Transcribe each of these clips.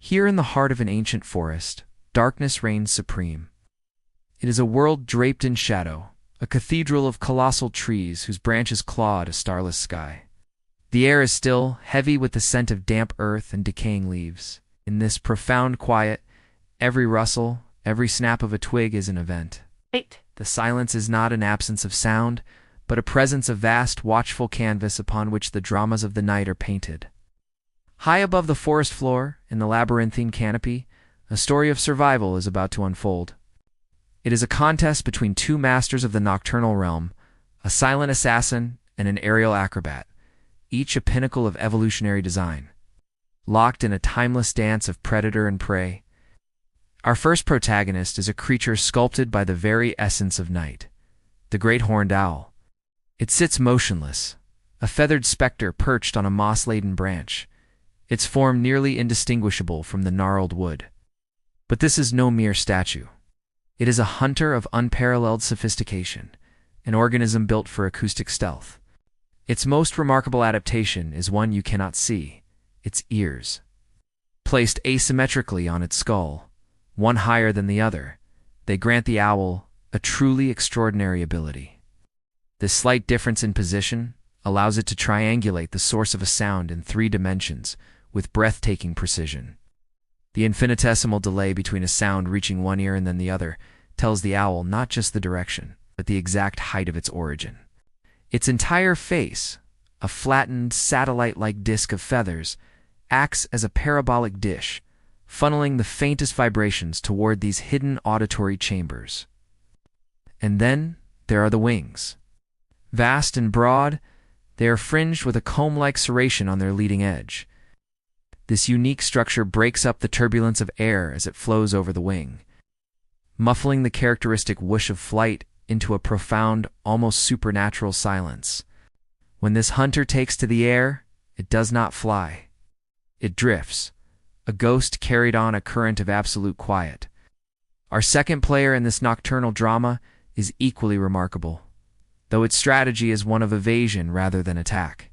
Here in the heart of an ancient forest, darkness reigns supreme. It is a world draped in shadow, a cathedral of colossal trees whose branches clawed a starless sky. The air is still, heavy with the scent of damp earth and decaying leaves. In this profound quiet, every rustle, every snap of a twig is an event. 8. The silence is not an absence of sound, but a presence of vast, watchful canvas upon which the dramas of the night are painted. High above the forest floor, in the labyrinthine canopy, a story of survival is about to unfold. It is a contest between two masters of the nocturnal realm, a silent assassin and an aerial acrobat, each a pinnacle of evolutionary design. Locked in a timeless dance of predator and prey, our first protagonist is a creature sculpted by the very essence of night, the great horned owl. It sits motionless, a feathered specter perched on a moss-laden branch, its form nearly indistinguishable from the gnarled wood. But this is no mere statue. It is a hunter of unparalleled sophistication, an organism built for acoustic stealth. Its most remarkable adaptation is one you cannot see: its ears. Placed asymmetrically on its skull, one higher than the other, they grant the owl a truly extraordinary ability. This slight difference in position allows it to triangulate the source of a sound in 3 dimensions with breathtaking precision. The infinitesimal delay between a sound reaching one ear and then the other tells the owl not just the direction, but the exact height of its origin. Its entire face, a flattened, satellite-like disc of feathers, acts as a parabolic dish, funneling the faintest vibrations toward these hidden auditory chambers. And then there are the wings. Vast and broad, they are fringed with a comb-like serration on their leading edge. This unique structure breaks up the turbulence of air as it flows over the wing, muffling the characteristic whoosh of flight into a profound, almost supernatural silence. When this hunter takes to the air, it does not fly. It drifts, a ghost carried on a current of absolute quiet. Our second player in this nocturnal drama is equally remarkable, though its strategy is one of evasion rather than attack.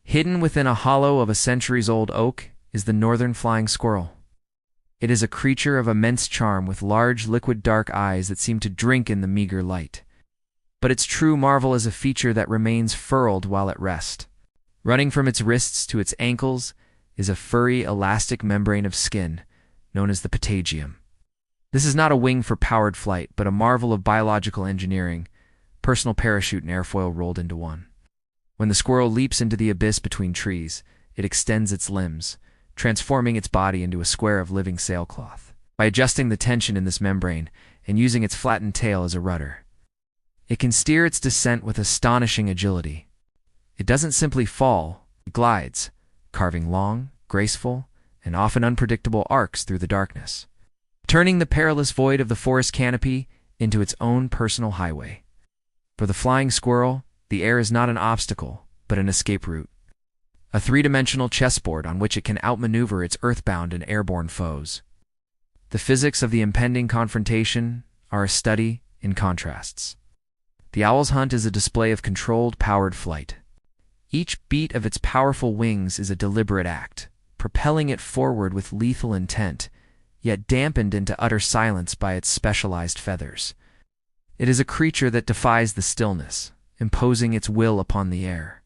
Hidden within a hollow of a centuries-old oak is the northern flying squirrel. It is a creature of immense charm with large, liquid dark eyes that seem to drink in the meager light. But its true marvel is a feature that remains furled while at rest. Running from its wrists to its ankles is a furry, elastic membrane of skin, known as the Patagium. This is not a wing for powered flight, but a marvel of biological engineering, personal parachute and airfoil rolled into one. When the squirrel leaps into the abyss between trees, it extends its limbs, transforming its body into a square of living sailcloth. By adjusting the tension in this membrane and using its flattened tail as a rudder, it can steer its descent with astonishing agility. It doesn't simply fall, it glides, carving long, graceful, and often unpredictable arcs through the darkness, turning the perilous void of the forest canopy into its own personal highway. For the flying squirrel, the air is not an obstacle, but an escape route, a 3-dimensional chessboard on which it can outmaneuver its earthbound and airborne foes. The physics of the impending confrontation are a study in contrasts. The owl's hunt is a display of controlled, powered flight. Each beat of its powerful wings is a deliberate act, propelling it forward with lethal intent, yet dampened into utter silence by its specialized feathers. It is a creature that defies the stillness, imposing its will upon the air.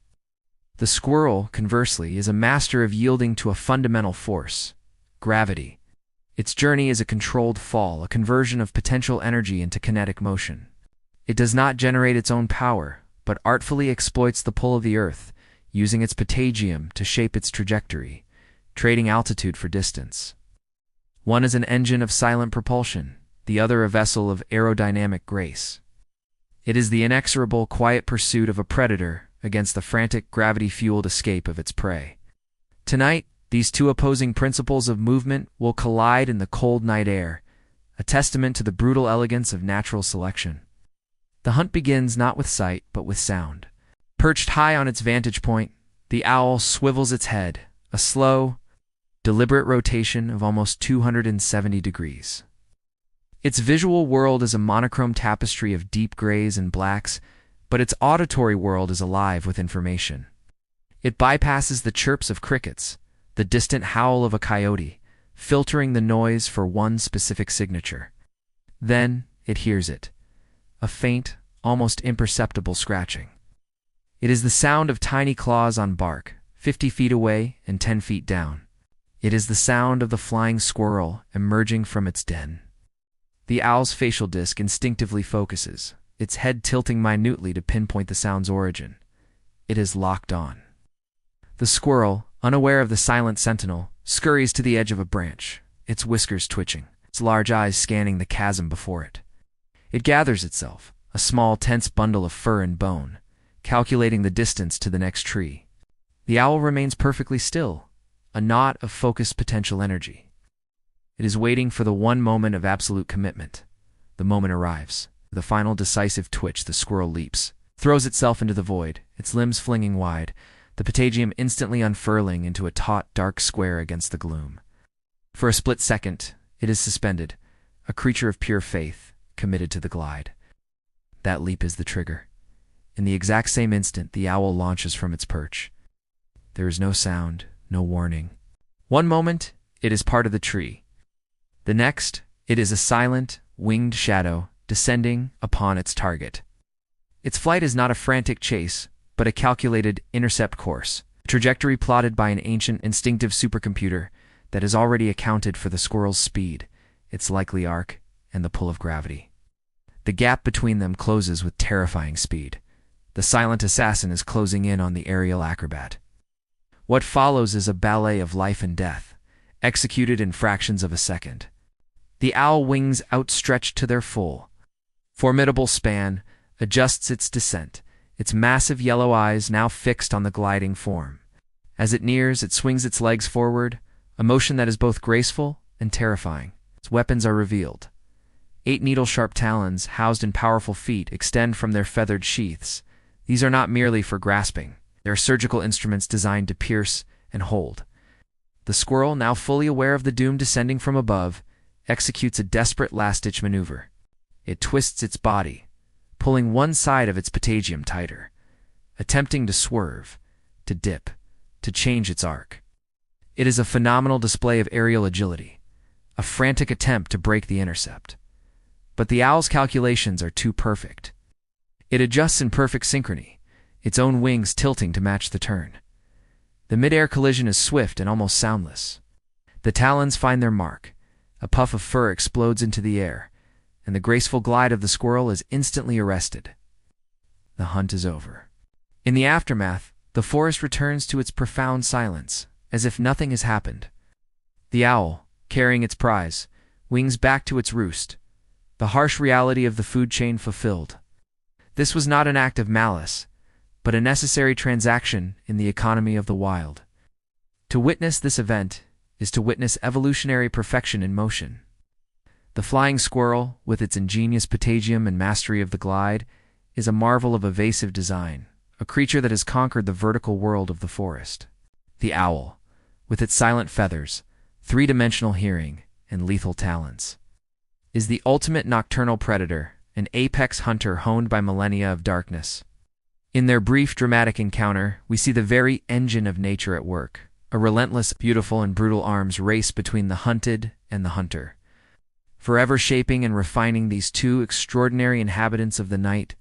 The squirrel, conversely, is a master of yielding to a fundamental force: gravity. Its journey is a controlled fall, a conversion of potential energy into kinetic motion. It does not generate its own power, but artfully exploits the pull of the earth, using its Patagium to shape its trajectory, trading altitude for distance. One is an engine of silent propulsion, the other a vessel of aerodynamic grace. It is the inexorable, quiet pursuit of a predator against the frantic, gravity-fueled escape of its prey. Tonight, these two opposing principles of movement will collide in the cold night air, a testament to the brutal elegance of natural selection. The hunt begins not with sight, but with sound. Perched high on its vantage point, the owl swivels its head, a slow, deliberate rotation of almost 270 degrees. Its visual world is a monochrome tapestry of deep grays and blacks, but its auditory world is alive with information. It bypasses the chirps of crickets, the distant howl of a coyote, filtering the noise for one specific signature. Then it hears it, a faint, almost imperceptible scratching. It is the sound of tiny claws on bark, 50 feet away and 10 feet down. It is the sound of the flying squirrel emerging from its den. The owl's facial disc instinctively focuses, its head tilting minutely to pinpoint the sound's origin. It is locked on. The squirrel, unaware of the silent sentinel, scurries to the edge of a branch, its whiskers twitching, its large eyes scanning the chasm before it. It gathers itself, a small, tense bundle of fur and bone, calculating the distance to the next tree. The owl remains perfectly still, a knot of focused potential energy. It is waiting for the one moment of absolute commitment. The moment arrives. The final decisive twitch, the squirrel leaps, throws itself into the void, its limbs flinging wide, the Patagium instantly unfurling into a taut, dark square against the gloom. For a split second, it is suspended, a creature of pure faith, committed to the glide. That leap is the trigger. In the exact same instant, the owl launches from its perch. There is no sound, no warning. One moment, it is part of the tree. The next, it is a silent, winged shadow descending upon its target. Its flight is not a frantic chase, but a calculated intercept course, a trajectory plotted by an ancient instinctive supercomputer that has already accounted for the squirrel's speed, its likely arc, and the pull of gravity. The gap between them closes with terrifying speed. The silent assassin is closing in on the Aerial Acrobat. What follows is a ballet of life and death, executed in fractions of a second. The owl, wings outstretched to their full, formidable span, adjusts its descent, its massive yellow eyes now fixed on the gliding form. As it nears, it swings its legs forward, a motion that is both graceful and terrifying. Its weapons are revealed. 8 needle-sharp talons, housed in powerful feet, extend from their feathered sheaths. These are not merely for grasping. They are surgical instruments designed to pierce and hold. The squirrel, now fully aware of the doom descending from above, executes a desperate last-ditch maneuver. It twists its body, pulling one side of its Patagium tighter, attempting to swerve, to dip, to change its arc. It is a phenomenal display of aerial agility, a frantic attempt to break the intercept. But the owl's calculations are too perfect. It adjusts in perfect synchrony, its own wings tilting to match the turn. The mid-air collision is swift and almost soundless. The talons find their mark. A puff of fur explodes into the air, and the graceful glide of the squirrel is instantly arrested. The hunt is over. In the aftermath, the forest returns to its profound silence, as if nothing has happened. The owl, carrying its prize, wings back to its roost, the harsh reality of the food chain fulfilled. This was not an act of malice, but a necessary transaction in the economy of the wild. To witness this event is to witness evolutionary perfection in motion. The flying squirrel, with its ingenious Patagium and mastery of the glide, is a marvel of evasive design, a creature that has conquered the vertical world of the forest. The owl, with its silent feathers, three-dimensional hearing, and lethal talons, is the ultimate nocturnal predator, an apex hunter honed by millennia of darkness. In their brief, dramatic encounter, we see the very engine of nature at work. A relentless, beautiful, and brutal arms race between the hunted and the hunter, forever shaping and refining these two extraordinary inhabitants of the night